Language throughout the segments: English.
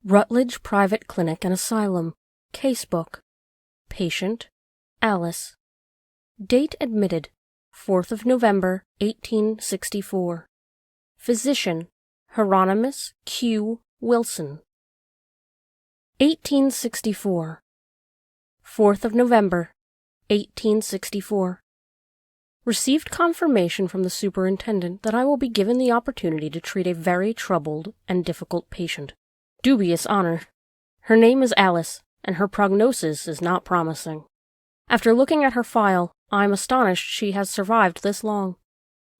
Rutledge Private Clinic and Asylum. Casebook. Patient, Alice. Date admitted, 4th of November, 1864. Physician, Hieronymus Q. Wilson. 1864. 4th of November, 1864. Received confirmation from the superintendent that I will be given the opportunity to treat a very troubled and difficult patient. Dubious honor. Her name is Alice, and her prognosis is not promising. After looking at her file, I am astonished she has survived this long.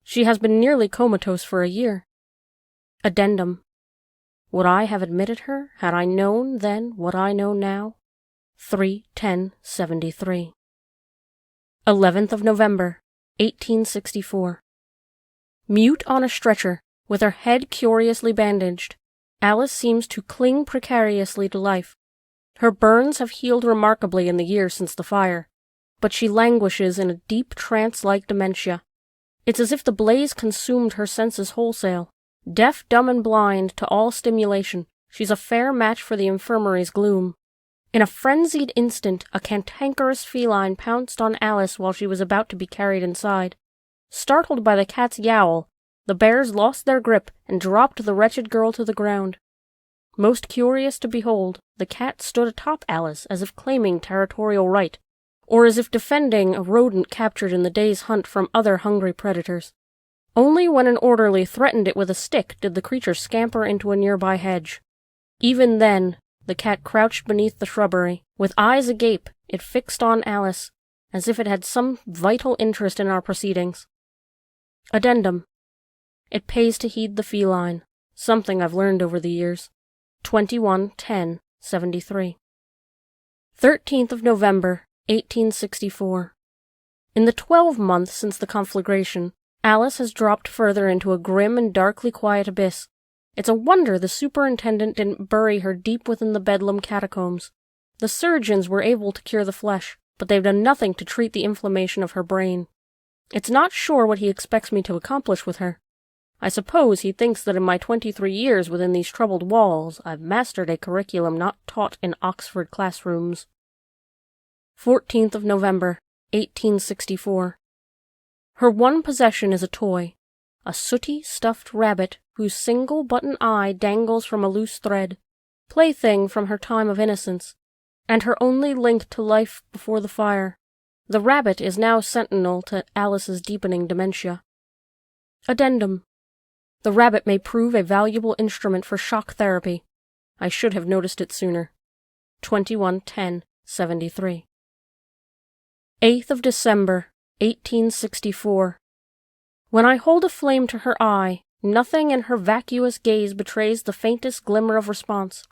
She has been nearly comatose for a year. Addendum. Would I have admitted her had I known then what I know now? 3/10/73. 11th of November, 1864. Mute on a stretcher, with her head curiously bandaged, Alice seems to cling precariously to life. Her burns have healed remarkably in the year since the fire, but she languishes in a deep trance-like dementia. It's as if the blaze consumed her senses wholesale. Deaf, dumb, and blind to all stimulation, she's a fair match for the infirmary's gloom. In a frenzied instant, a cantankerous feline pounced on Alice while she was about to be carried inside. Startled by the cat's yowl, the bears lost their grip and dropped the wretched girl to the ground. Most curious to behold, the cat stood atop Alice as if claiming territorial right, or as if defending a rodent captured in the day's hunt from other hungry predators. Only when an orderly threatened it with a stick did the creature scamper into a nearby hedge. Even then, the cat crouched beneath the shrubbery. With eyes agape, it fixed on Alice, as if it had some vital interest in our proceedings. Addendum. It pays to heed the feline, something I've learned over the years. 21/10/73. 13th of November, 1864. In the 12 months since the conflagration, Alice has dropped further into a grim and darkly quiet abyss. It's a wonder the superintendent didn't bury her deep within the Bedlam catacombs. The surgeons were able to cure the flesh, but they've done nothing to treat the inflammation of her brain. It's not sure what he expects me to accomplish with her. I suppose he thinks that in my 23 years within these troubled walls, I've mastered a curriculum not taught in Oxford classrooms. 14th of November, 1864. Her one possession is a toy, a sooty stuffed rabbit whose single button eye dangles from a loose thread, plaything from her time of innocence, and her only link to life before the fire. The rabbit is now sentinel to Alice's deepening dementia. Addendum. The rabbit may prove a valuable instrument for shock therapy. I should have noticed it sooner. 21/10/73. 8th of December, 1864. When I hold a flame to her eye, nothing in her vacuous gaze betrays the faintest glimmer of response.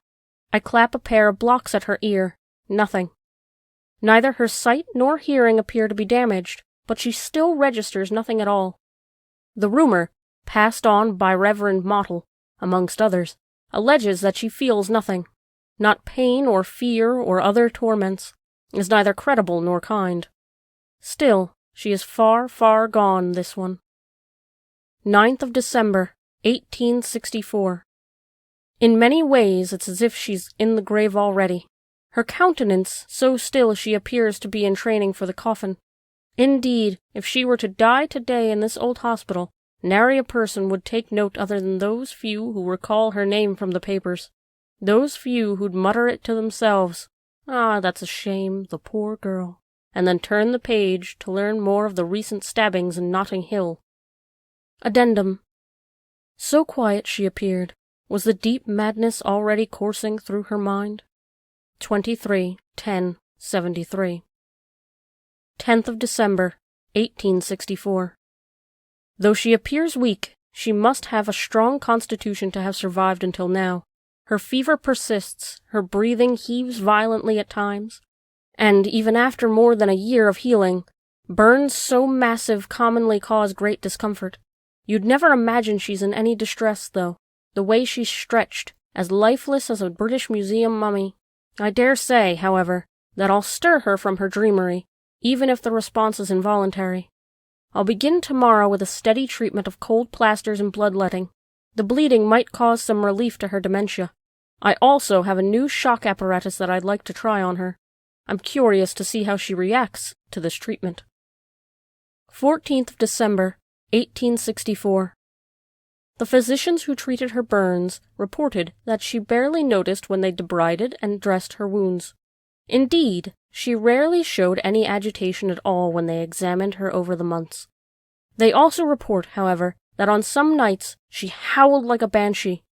I clap a pair of blocks at her ear. Nothing. Neither her sight nor hearing appear to be damaged, but she still registers nothing at all. The rumor, passed on by Reverend Mottle, amongst others, alleges that she feels nothing. Not pain or fear or other torments, is neither credible nor kind. Still, she is far, far gone, this one. 9th of December, 1864. In many ways it's as if she's in the grave already. Her countenance, so still she appears to be in training for the coffin. Indeed, if she were to die today in this old hospital, nary a person would take note other than those few who recall her name from the papers. Those few who'd mutter it to themselves, "Ah, that's a shame, the poor girl," and then turn the page to learn more of the recent stabbings in Notting Hill. Addendum. So quiet she appeared. Was the deep madness already coursing through her mind? 23/10/73. 10th of December, 1864. Though she appears weak, she must have a strong constitution to have survived until now. Her fever persists, her breathing heaves violently at times, and even after more than a year of healing, burns so massive commonly cause great discomfort. You'd never imagine she's in any distress, though, the way she's stretched, as lifeless as a British Museum mummy. I dare say, however, that I'll stir her from her dreamery, even if the response is involuntary. I'll begin tomorrow with a steady treatment of cold plasters and bloodletting. The bleeding might cause some relief to her dementia. I also have a new shock apparatus that I'd like to try on her. I'm curious to see how she reacts to this treatment. 14th of December, 1864. The physicians who treated her burns reported that she barely noticed when they debrided and dressed her wounds. Indeed, she rarely showed any agitation at all when they examined her over the months. They also report, however, that on some nights she howled like a banshee.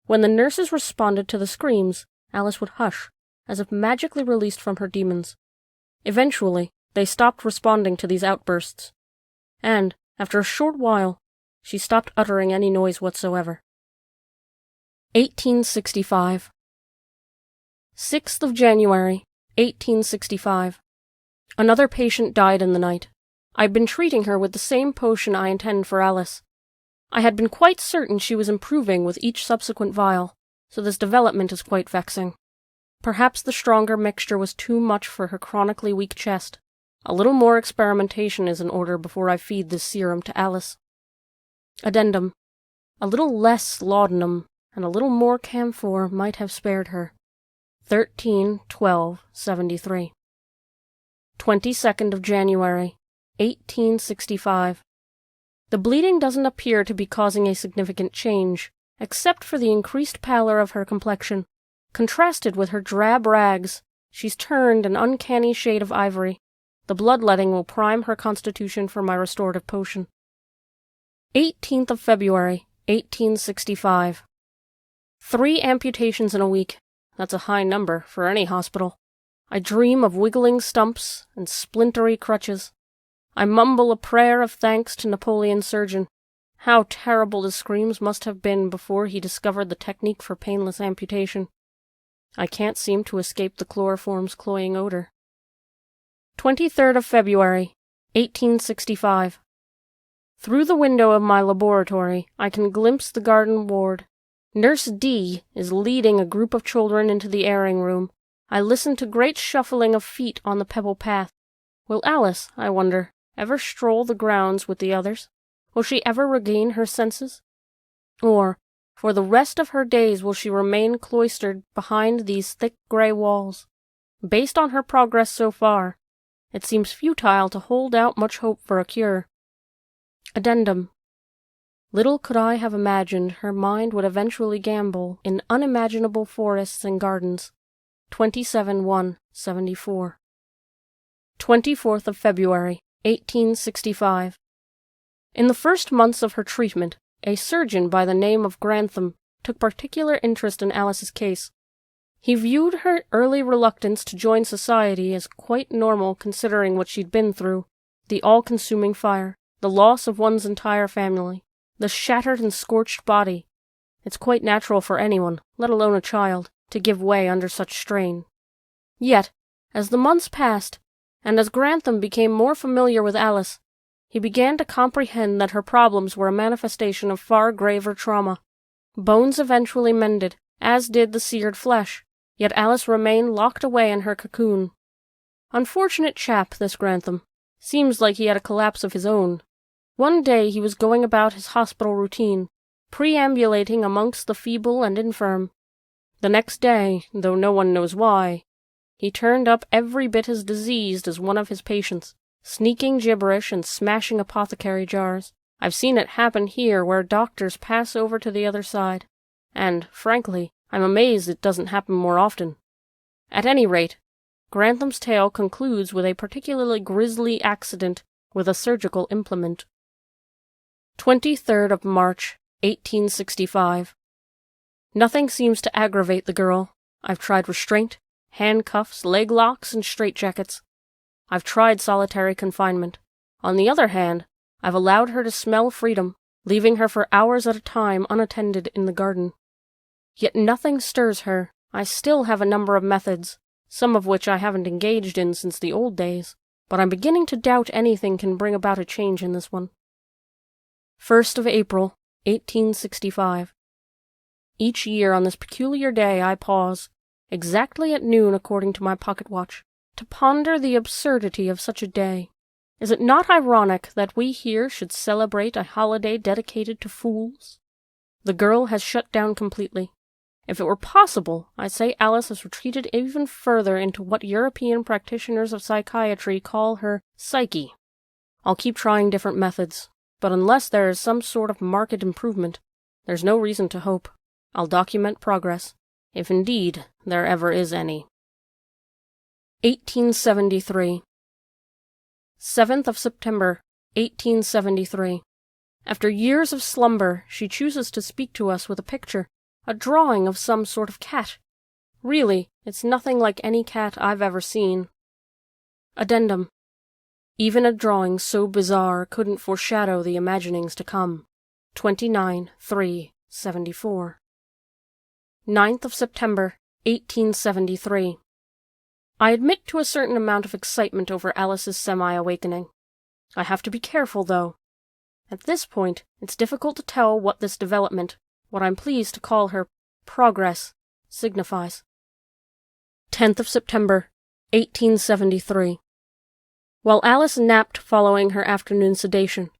When the nurses responded to the screams, Alice would hush, as if magically released from her demons. Eventually, they stopped responding to these outbursts, and, after a short while, she stopped uttering any noise whatsoever. 1865. 6th of January, 1865. Another patient died in the night. I'd been treating her with the same potion I intend for Alice. I had been quite certain she was improving with each subsequent vial, so this development is quite vexing. Perhaps the stronger mixture was too much for her chronically weak chest. A little more experimentation is in order before I feed this serum to Alice. Addendum. A little less laudanum and a little more camphor might have spared her. 13/12/73. 22nd of January, 1865. The bleeding doesn't appear to be causing a significant change, except for the increased pallor of her complexion. Contrasted with her drab rags, she's turned an uncanny shade of ivory. The bloodletting will prime her constitution for my restorative potion. 18th of February, 1865. 3 amputations in a week. That's a high number for any hospital. I dream of wiggling stumps and splintery crutches. I mumble a prayer of thanks to Napoleon's surgeon. How terrible the screams must have been before he discovered the technique for painless amputation. I can't seem to escape the chloroform's cloying odor. 23rd of February, 1865. Through the window of my laboratory, I can glimpse the garden ward. Nurse D is leading a group of children into the airing room. I listen to great shuffling of feet on the pebble path. Will Alice, I wonder, ever stroll the grounds with the others? Will she ever regain her senses? Or, for the rest of her days, will she remain cloistered behind these thick grey walls? Based on her progress so far, it seems futile to hold out much hope for a cure. Addendum. Little could I have imagined her mind would eventually gambol in unimaginable forests and gardens. 27/1/74. 24th of February, 1865. In the first months of her treatment, a surgeon by the name of Grantham took particular interest in Alice's case. He viewed her early reluctance to join society as quite normal considering what she'd been through: the all-consuming fire, the loss of one's entire family, the shattered and scorched body. It's quite natural for anyone, let alone a child, to give way under such strain. Yet, as the months passed, and as Grantham became more familiar with Alice, he began to comprehend that her problems were a manifestation of far graver trauma. Bones eventually mended, as did the seared flesh, yet Alice remained locked away in her cocoon. Unfortunate chap, this Grantham. Seems like he had a collapse of his own. One day he was going about his hospital routine, preambulating amongst the feeble and infirm. The next day, though no one knows why, he turned up every bit as diseased as one of his patients, sneaking gibberish and smashing apothecary jars. I've seen it happen here where doctors pass over to the other side, and, frankly, I'm amazed it doesn't happen more often. At any rate, Grantham's tale concludes with a particularly grisly accident with a surgical implement. 23rd of March, 1865. Nothing seems to aggravate the girl. I've tried restraint, handcuffs, leg locks, and straitjackets. I've tried solitary confinement. On the other hand, I've allowed her to smell freedom, leaving her for hours at a time unattended in the garden. Yet nothing stirs her. I still have a number of methods, some of which I haven't engaged in since the old days, but I'm beginning to doubt anything can bring about a change in this one. 1st of April, 1865. Each year on this peculiar day I pause, exactly at noon according to my pocket watch, to ponder the absurdity of such a day. Is it not ironic that we here should celebrate a holiday dedicated to fools? The girl has shut down completely. If it were possible, I'd say Alice has retreated even further into what European practitioners of psychiatry call her psyche. I'll keep trying different methods, but unless there is some sort of marked improvement, there's no reason to hope. I'll document progress, if indeed there ever is any. 1873. 7th of September, 1873. After years of slumber, she chooses to speak to us with a picture, a drawing of some sort of cat. Really, it's nothing like any cat I've ever seen. Addendum. Even a drawing so bizarre couldn't foreshadow the imaginings to come. 29/3/74. 9th of September, 1873. I admit to a certain amount of excitement over Alice's semi-awakening. I have to be careful, though. At this point, it's difficult to tell what this development, what I'm pleased to call her progress, signifies. 10th of September, 1873. While Alice napped following her afternoon sedation,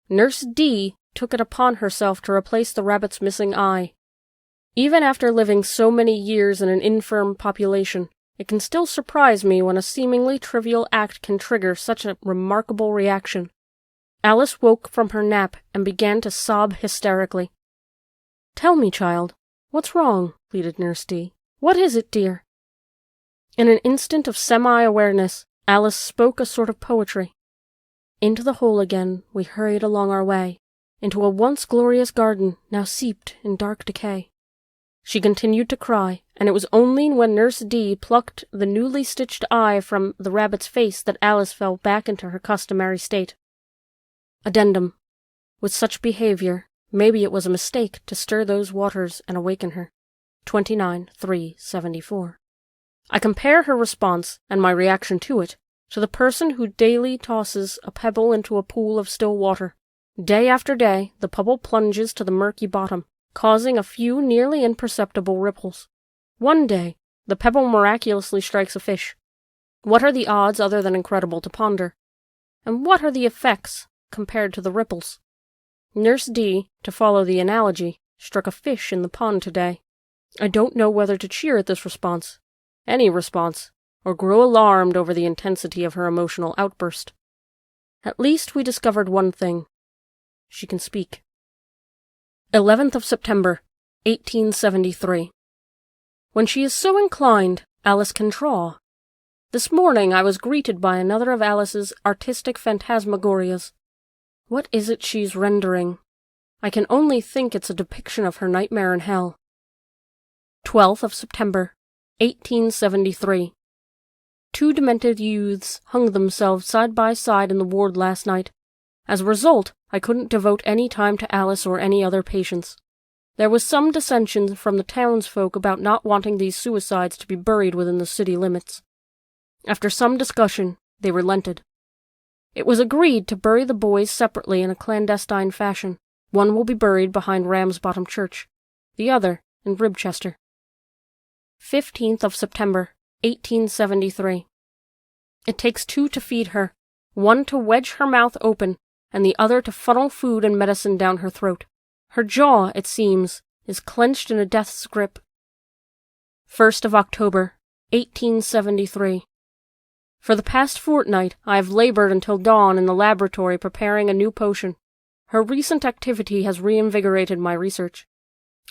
Nurse D took it upon herself to replace the rabbit's missing eye. Even after living so many years in an infirm population, it can still surprise me when a seemingly trivial act can trigger such a remarkable reaction. Alice woke from her nap and began to sob hysterically. "Tell me, child, what's wrong?" pleaded Nurse D. "What is it, dear?" In an instant of semi-awareness, Alice spoke a sort of poetry. Into the hole again we hurried along our way, into a once glorious garden now seeped in dark decay. She continued to cry, and it was only when Nurse D plucked the newly stitched eye from the rabbit's face that Alice fell back into her customary state. Addendum. With such behavior, maybe it was a mistake to stir those waters and awaken her. 29/3/74. I compare her response, and my reaction to it, to the person who daily tosses a pebble into a pool of still water. Day after day, the pebble plunges to the murky bottom, causing a few nearly imperceptible ripples. One day, the pebble miraculously strikes a fish. What are the odds other than incredible to ponder? And what are the effects compared to the ripples? Nurse D, to follow the analogy, struck a fish in the pond today. I don't know whether to cheer at this response, any response, or grow alarmed over the intensity of her emotional outburst. At least we discovered one thing. She can speak. 11th of September, 1873. When she is so inclined, Alice can draw. This morning I was greeted by another of Alice's artistic phantasmagorias. What is it she's rendering? I can only think it's a depiction of her nightmare in hell. 12th of September, 1873. 2 demented youths hung themselves side by side in the ward last night. As a result, I couldn't devote any time to Alice or any other patients. There was some dissension from the townsfolk about not wanting these suicides to be buried within the city limits. After some discussion, they relented. It was agreed to bury the boys separately in a clandestine fashion. One will be buried behind Ramsbottom Church, the other in Ribchester. 15th of September, 1873. It takes 2 to feed her, one to wedge her mouth open, and the other to funnel food and medicine down her throat. Her jaw, it seems, is clenched in a death's grip. 1st of October, 1873. For the past fortnight, I have labored until dawn in the laboratory preparing a new potion. Her recent activity has reinvigorated my research.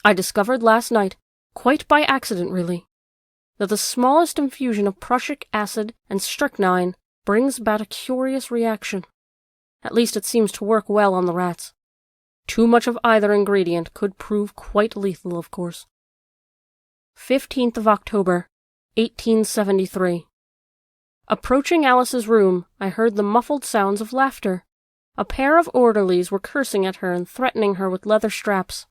I discovered last night, quite by accident really, that the smallest infusion of prussic acid and strychnine brings about a curious reaction. At least it seems to work well on the rats. Too much of either ingredient could prove quite lethal, of course. 15th of October, 1873. Approaching Alice's room, I heard the muffled sounds of laughter. A pair of orderlies were cursing at her and threatening her with leather straps.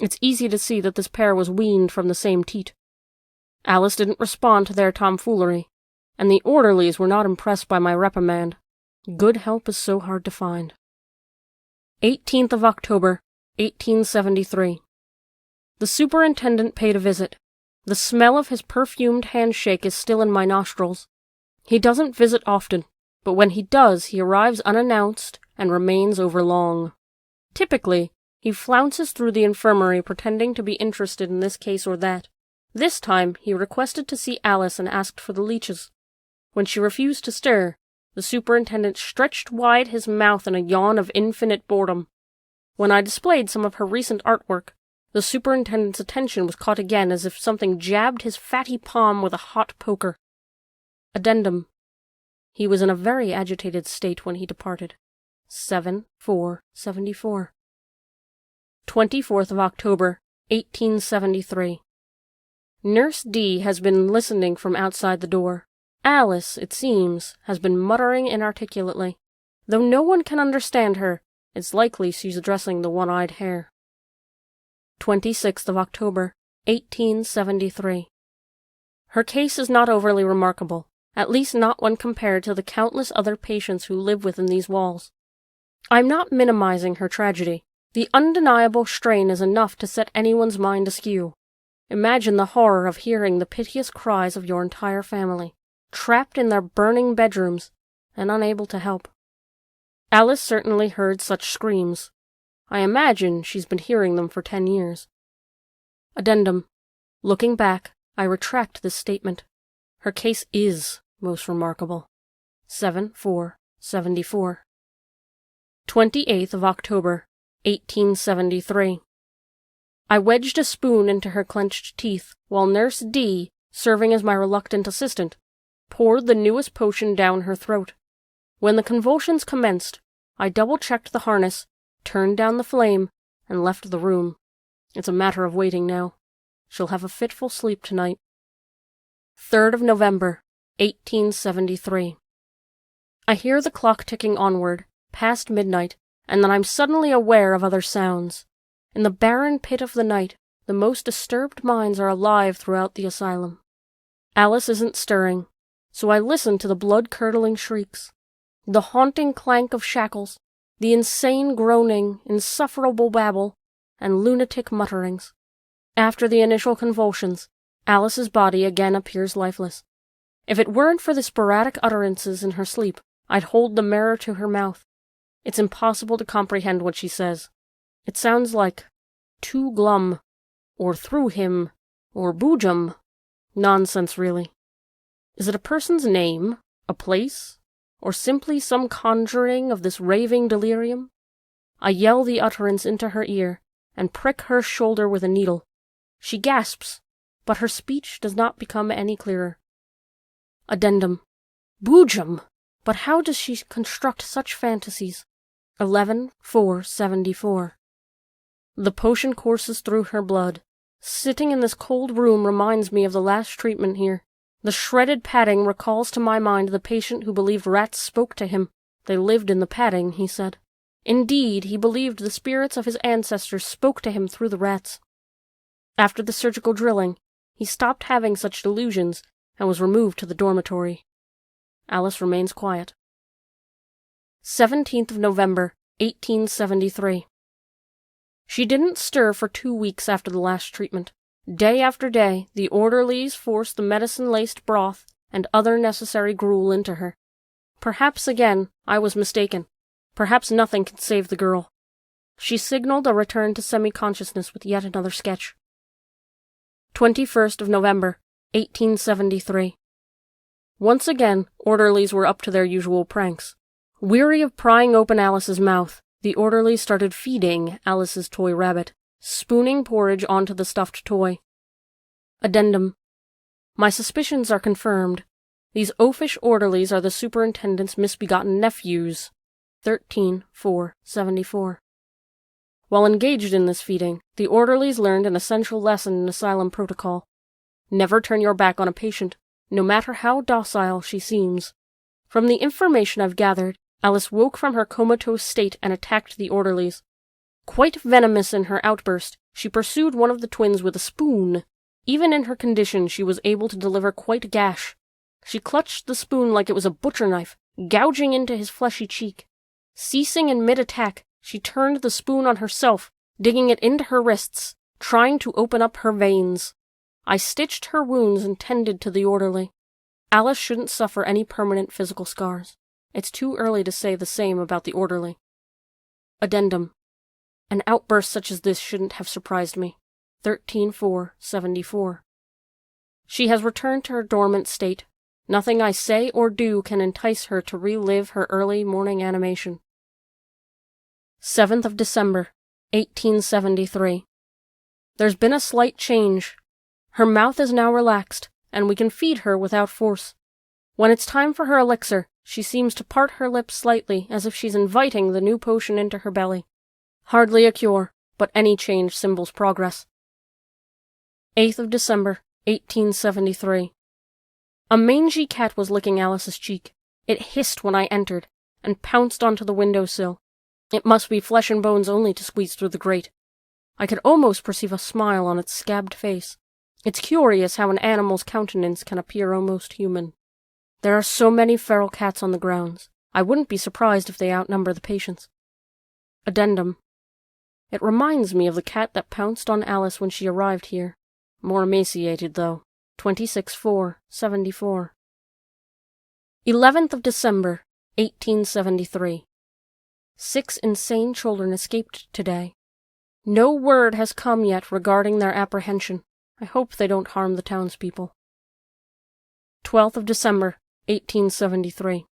It's easy to see that this pair was weaned from the same teat. Alice didn't respond to their tomfoolery, and the orderlies were not impressed by my reprimand. Good help is so hard to find. 18th of October, 1873. The superintendent paid a visit. The smell of his perfumed handshake is still in my nostrils. He doesn't visit often, but when he does, he arrives unannounced and remains overlong. Typically, He flounces through the infirmary pretending to be interested in this case or that. This time he requested to see Alice and asked for the leeches. When she refused to stir, the superintendent stretched wide his mouth in a yawn of infinite boredom. When I displayed some of her recent artwork, the superintendent's attention was caught again as if something jabbed his fatty palm with a hot poker. Addendum. He was in a very agitated state when he departed. 7/4/74. 24th of October, 1873. Nurse D has been listening from outside the door. Alice, it seems, has been muttering inarticulately. Though no one can understand her, it's likely she's addressing the one-eyed hare. 26th of October, 1873. Her case is not overly remarkable, at least not when compared to the countless other patients who live within these walls. I'm not minimizing her tragedy. The undeniable strain is enough to set anyone's mind askew. Imagine the horror of hearing the piteous cries of your entire family, trapped in their burning bedrooms, and unable to help. Alice certainly heard such screams. I imagine she's been hearing them for 10 years. Addendum. Looking back, I retract this statement. Her case is most remarkable. 7/4/74. 28th of October, 1873. I wedged a spoon into her clenched teeth, while Nurse D, serving as my reluctant assistant, poured the newest potion down her throat. When the convulsions commenced, I double-checked the harness, turned down the flame, and left the room. It's a matter of waiting now. She'll have a fitful sleep tonight. 3rd of November, 1873. I hear the clock ticking onward, past midnight, and then I'm suddenly aware of other sounds. In the barren pit of the night, the most disturbed minds are alive throughout the asylum. Alice isn't stirring, so I listen to the blood-curdling shrieks, the haunting clank of shackles, the insane groaning, insufferable babble, and lunatic mutterings. After the initial convulsions, Alice's body again appears lifeless. If it weren't for the sporadic utterances in her sleep, I'd hold the mirror to her mouth. It's impossible to comprehend what she says. It sounds like "too glum," or "through him," or "boojum." Nonsense, really. Is it a person's name, a place, or simply some conjuring of this raving delirium? I yell the utterance into her ear, and prick her shoulder with a needle. She gasps, but her speech does not become any clearer. Addendum. Boojum! But how does she construct such fantasies? 11/4/74. The potion courses through her blood. Sitting in this cold room reminds me of the last treatment here. The shredded padding recalls to my mind the patient who believed rats spoke to him. They lived in the padding, he said. Indeed, he believed the spirits of his ancestors spoke to him through the rats. After the surgical drilling, he stopped having such delusions and was removed to the dormitory. Alice remains quiet. 17th of November, 1873. She didn't stir for 2 weeks after the last treatment. Day after day, the orderlies forced the medicine-laced broth and other necessary gruel into her. Perhaps again, I was mistaken. Perhaps nothing can save the girl. She signaled a return to semi-consciousness with yet another sketch. 21st of November, 1873. Once again, orderlies were up to their usual pranks. Weary of prying open Alice's mouth, the orderlies started feeding Alice's toy rabbit, spooning porridge onto the stuffed toy. Addendum. My suspicions are confirmed. These oafish orderlies are the superintendent's misbegotten nephews. 13/4/74. While engaged in this feeding, the orderlies learned an essential lesson in asylum protocol. Never turn your back on a patient, no matter how docile she seems. From the information I've gathered, Alice woke from her comatose state and attacked the orderlies. Quite venomous in her outburst, she pursued one of the twins with a spoon. Even in her condition, she was able to deliver quite a gash. She clutched the spoon like it was a butcher knife, gouging into his fleshy cheek. Ceasing in mid-attack, she turned the spoon on herself, digging it into her wrists, trying to open up her veins. I stitched her wounds and tended to the orderly. Alice shouldn't suffer any permanent physical scars. It's too early to say the same about the orderly. Addendum. An outburst such as this shouldn't have surprised me. 13-4-74. She has returned to her dormant state. Nothing I say or do can entice her to relive her early morning animation. 7th of December, 1873. There's been a slight change. Her mouth is now relaxed, and we can feed her without force. When it's time for her elixir, she seems to part her lips slightly as if she's inviting the new potion into her belly. Hardly a cure, but any change symbols progress. 8th of December, 1873. A mangy cat was licking Alice's cheek. It hissed when I entered, and pounced onto the windowsill. It must be flesh and bones only to squeeze through the grate. I could almost perceive a smile on its scabbed face. It's curious how an animal's countenance can appear almost human. There are so many feral cats on the grounds. I wouldn't be surprised if they outnumber the patients. Addendum. It reminds me of the cat that pounced on Alice when she arrived here. More emaciated, though. 26-4-74. 11th of December, 1873. 6 insane children escaped today. No word has come yet regarding their apprehension. I hope they don't harm the townspeople. 12th of December, 1873.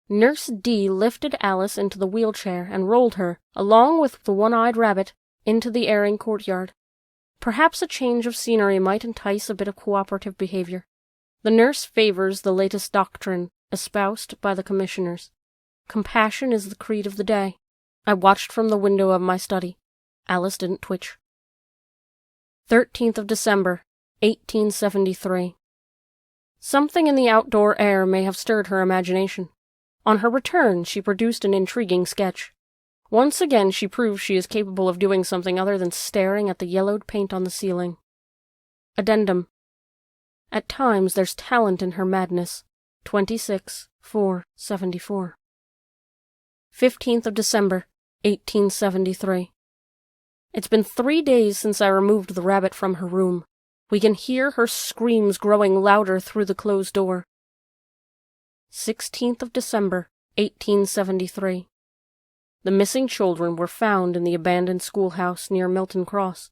Nurse D lifted Alice into the wheelchair and rolled her, along with the one-eyed rabbit, into the airing courtyard. Perhaps a change of scenery might entice a bit of cooperative behavior. The nurse favors the latest doctrine, espoused by the commissioners. Compassion is the creed of the day. I watched from the window of my study. Alice didn't twitch. 13th of December, 1873. Something in the outdoor air may have stirred her imagination. On her return, she produced an intriguing sketch. Once again, she proves she is capable of doing something other than staring at the yellowed paint on the ceiling. Addendum. At times, there's talent in her madness. 26-4-74. 15th of December, 1873. It's been 3 days since I removed the rabbit from her room. We can hear her screams growing louder through the closed door. 16th of December, 1873. The missing children were found in the abandoned schoolhouse near Milton Cross.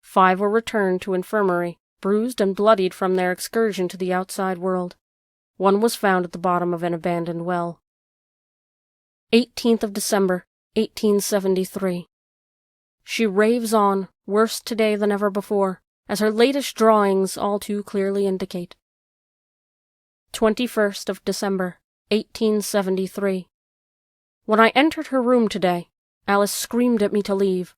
5 were returned to infirmary, bruised and bloodied from their excursion to the outside world. 1 was found at the bottom of an abandoned well. 18th of December, 1873. She raves on, worse today than ever before, as her latest drawings all too clearly indicate. 21st of December, 1873. When I entered her room today, Alice screamed at me to leave.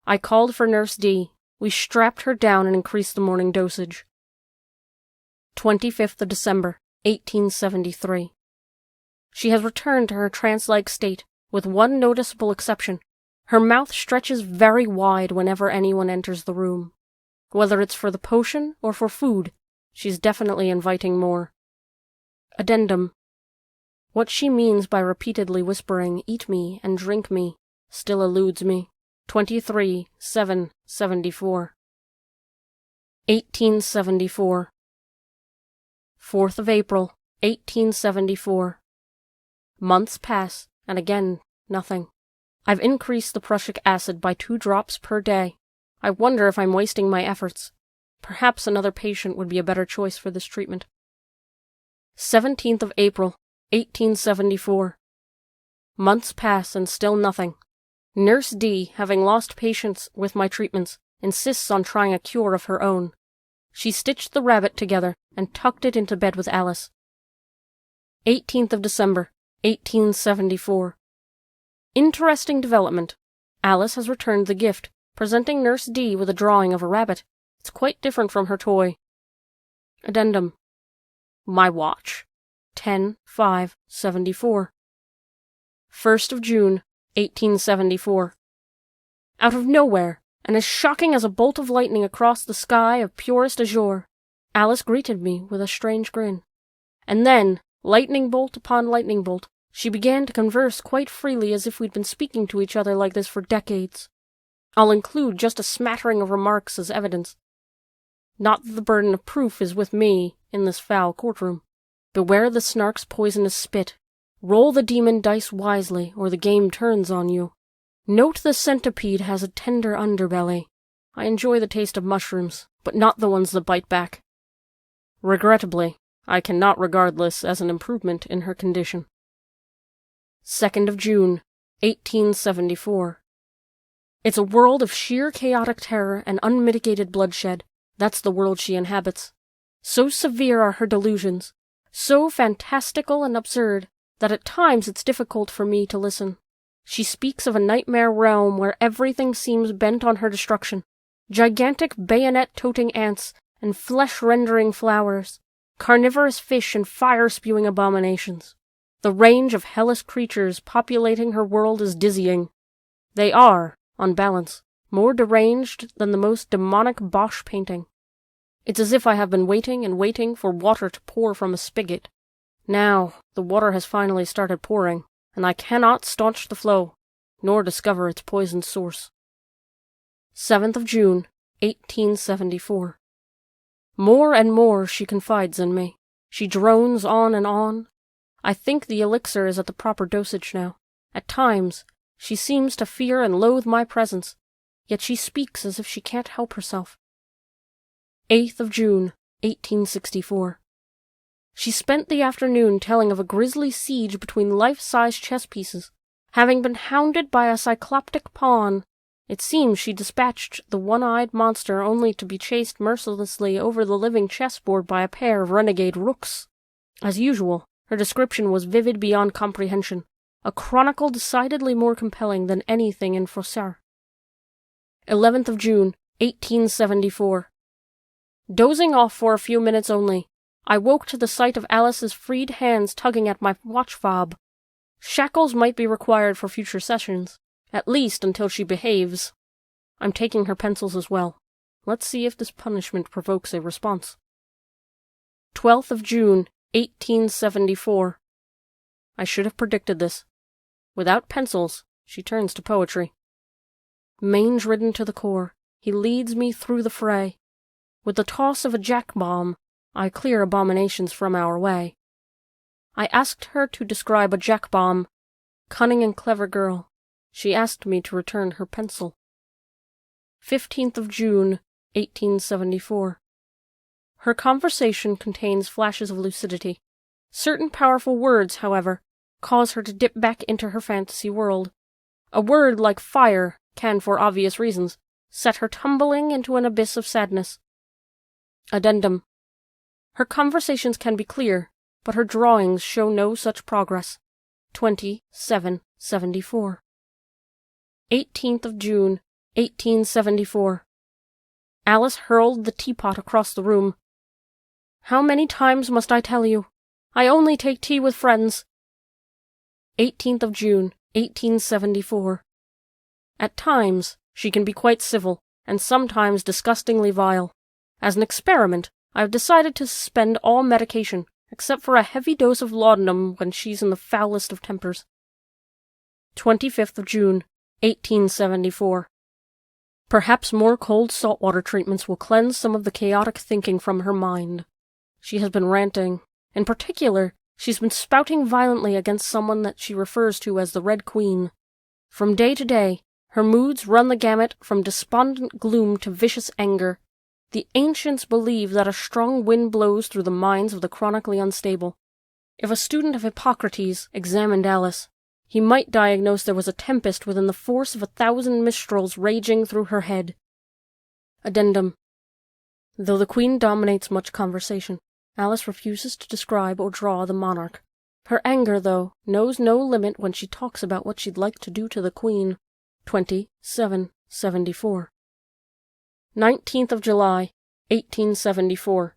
I called for Nurse D. We strapped her down and increased the morning dosage. 25th of December, 1873. She has returned to her trance-like state, with one noticeable exception. Her mouth stretches very wide whenever anyone enters the room. Whether it's for the potion or for food, she's definitely inviting more. Addendum. What she means by repeatedly whispering, "Eat me and drink me," still eludes me. 23-7-74. 1874. 4th of April, 1874. Months pass, and again, nothing. I've increased the prussic acid by 2 drops per day. I wonder if I'm wasting my efforts. Perhaps another patient would be a better choice for this treatment. 17th of April, 1874. Months pass and still nothing. Nurse D, having lost patience with my treatments, insists on trying a cure of her own. She stitched the rabbit together and tucked it into bed with Alice. 18th of December, 1874. Interesting development. Alice has returned the gift, presenting Nurse D with a drawing of a rabbit. It's quite different from her toy. Addendum. My watch. 10-5-74. 1st of June, 1874. Out of nowhere, and as shocking as a bolt of lightning across the sky of purest azure, Alice greeted me with a strange grin. And then, lightning bolt upon lightning bolt, she began to converse quite freely as if we'd been speaking to each other like this for decades. I'll include just a smattering of remarks as evidence. Not that the burden of proof is with me in this foul courtroom. Beware the snark's poisonous spit. Roll the demon dice wisely, or the game turns on you. Note the centipede has a tender underbelly. I enjoy the taste of mushrooms, but not the ones that bite back. Regrettably, I cannot regard this as an improvement in her condition. 2nd of June, 1874. It's a world of sheer chaotic terror and unmitigated bloodshed. That's the world she inhabits. So severe are her delusions, so fantastical and absurd, that at times it's difficult for me to listen. She speaks of a nightmare realm where everything seems bent on her destruction. Gigantic bayonet-toting ants and flesh-rendering flowers, carnivorous fish and fire-spewing abominations. The range of hellish creatures populating her world is dizzying. They are, on balance, more deranged than the most demonic Bosch painting. It's as if I have been waiting and waiting for water to pour from a spigot. Now, the water has finally started pouring, and I cannot staunch the flow, nor discover its poisoned source. 7th of June, 1874. More and more she confides in me. She drones on and on. I think the elixir is at the proper dosage now. At times, she seems to fear and loathe my presence, yet she speaks as if she can't help herself. 8th of June, 1864. She spent the afternoon telling of a grisly siege between life-size chess pieces. Having been hounded by a cycloptic pawn, it seems she dispatched the one-eyed monster only to be chased mercilessly over the living chessboard by a pair of renegade rooks. As usual, her description was vivid beyond comprehension, a chronicle decidedly more compelling than anything in Froissart. 11th of June, 1874. Dozing off for a few minutes only, I woke to the sight of Alice's freed hands tugging at my watch fob. Shackles might be required for future sessions, at least until she behaves. I'm taking her pencils as well. Let's see if this punishment provokes a response. 12th of June, 1874. I should have predicted this. Without pencils, she turns to poetry. Mange-ridden to the core, he leads me through the fray. With the toss of a jack-bomb, I clear abominations from our way. I asked her to describe a jack-bomb. Cunning and clever girl. She asked me to return her pencil. 15th of June, 1874. Her conversation contains flashes of lucidity. Certain powerful words, however, cause her to dip back into her fantasy world. A word like fire can, for obvious reasons, set her tumbling into an abyss of sadness. Addendum. Her conversations can be clear, but her drawings show no such progress. 2774. 18th of June, 1874. Alice hurled the teapot across the room. How many times must I tell you? I only take tea with friends. 18th of June, 1874. At times, she can be quite civil, and sometimes disgustingly vile. As an experiment, I have decided to suspend all medication, except for a heavy dose of laudanum when she's in the foulest of tempers. 25th of June, 1874. Perhaps more cold saltwater treatments will cleanse some of the chaotic thinking from her mind. She has been ranting. In particular, she's been spouting violently against someone that she refers to as the Red Queen. From day to day, her moods run the gamut from despondent gloom to vicious anger. The ancients believe that a strong wind blows through the minds of the chronically unstable. If a student of Hippocrates examined Alice, he might diagnose there was a tempest within the force of 1,000 mistrals raging through her head. Addendum. Though the Queen dominates much conversation, Alice refuses to describe or draw the monarch. Her anger, though, knows no limit when she talks about what she'd like to do to the Queen. 2774. 19th of July, 1874.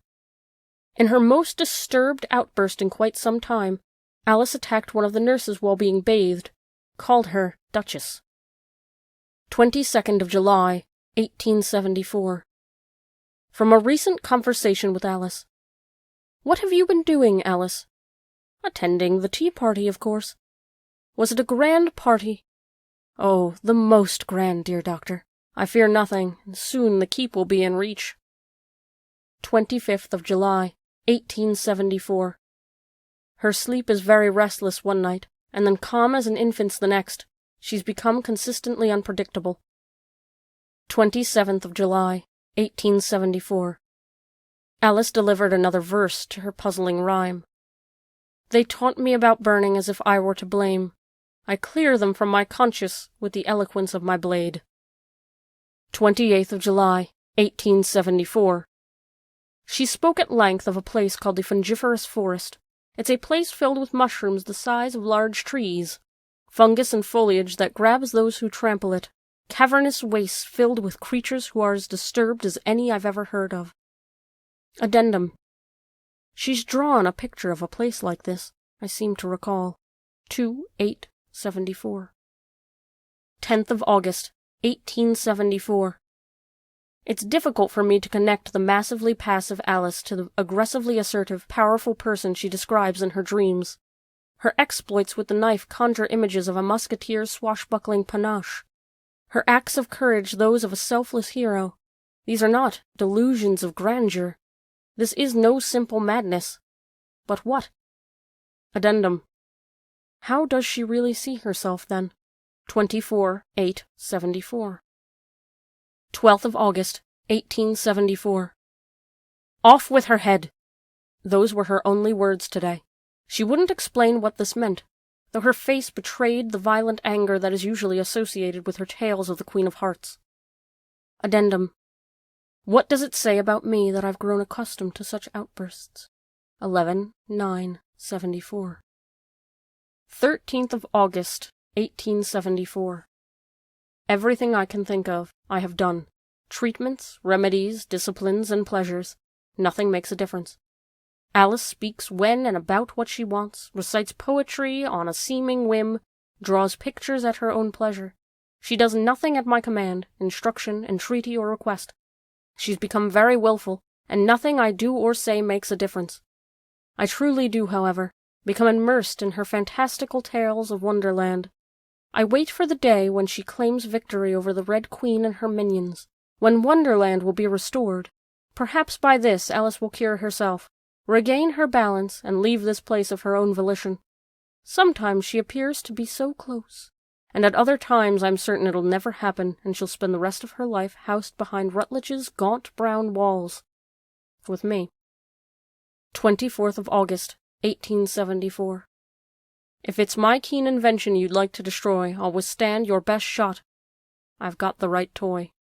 In her most disturbed outburst in quite some time, Alice attacked one of the nurses while being bathed, called her Duchess. 22nd of July, 1874. From a recent conversation with Alice. What have you been doing, Alice? Attending the tea party, of course. Was it a grand party? Oh, the most grand, dear doctor. I fear nothing, and soon the keep will be in reach. 25th of July, 1874. Her sleep is very restless one night, and then calm as an infant's the next. She's become consistently unpredictable. 27th of July, 1874. Alice delivered another verse to her puzzling rhyme. They taunt me about burning as if I were to blame. I clear them from my conscience with the eloquence of my blade. 28th of July, 1874. She spoke at length of a place called the fungiferous forest. It's a place filled with mushrooms the size of large trees, fungus and foliage that grabs those who trample it, cavernous wastes filled with creatures who are as disturbed as any I've ever heard of. Addendum. She's drawn a picture of a place like this, I seem to recall. 2/8/74. 10th of August, 1874. It's difficult for me to connect the massively passive Alice to the aggressively assertive, powerful person she describes in her dreams. Her exploits with the knife conjure images of a musketeer's swashbuckling panache. Her acts of courage those of a selfless hero. These are not delusions of grandeur. This is no simple madness. But what? Addendum. How does she really see herself, then? 24/8/74. 12th of August, 1874. Off with her head! Those were her only words today. She wouldn't explain what this meant, though her face betrayed the violent anger that is usually associated with her tales of the Queen of Hearts. Addendum. What does it say about me that I've grown accustomed to such outbursts? 11/9/74. 13th of August, 1874. Everything I can think of, I have done. Treatments, remedies, disciplines, and pleasures. Nothing makes a difference. Alice speaks when and about what she wants, recites poetry on a seeming whim, draws pictures at her own pleasure. She does nothing at my command, instruction, entreaty, or request. She's become very willful, and nothing I do or say makes a difference. I truly do, however, become immersed in her fantastical tales of Wonderland. I wait for the day when she claims victory over the Red Queen and her minions, when Wonderland will be restored. Perhaps by this Alice will cure herself, regain her balance, and leave this place of her own volition. Sometimes she appears to be so close, and at other times I'm certain it'll never happen, and she'll spend the rest of her life housed behind Rutledge's gaunt brown walls. With me. 24th of August, 1874. If it's my keen invention you'd like to destroy, I'll withstand your best shot. I've got the right toy.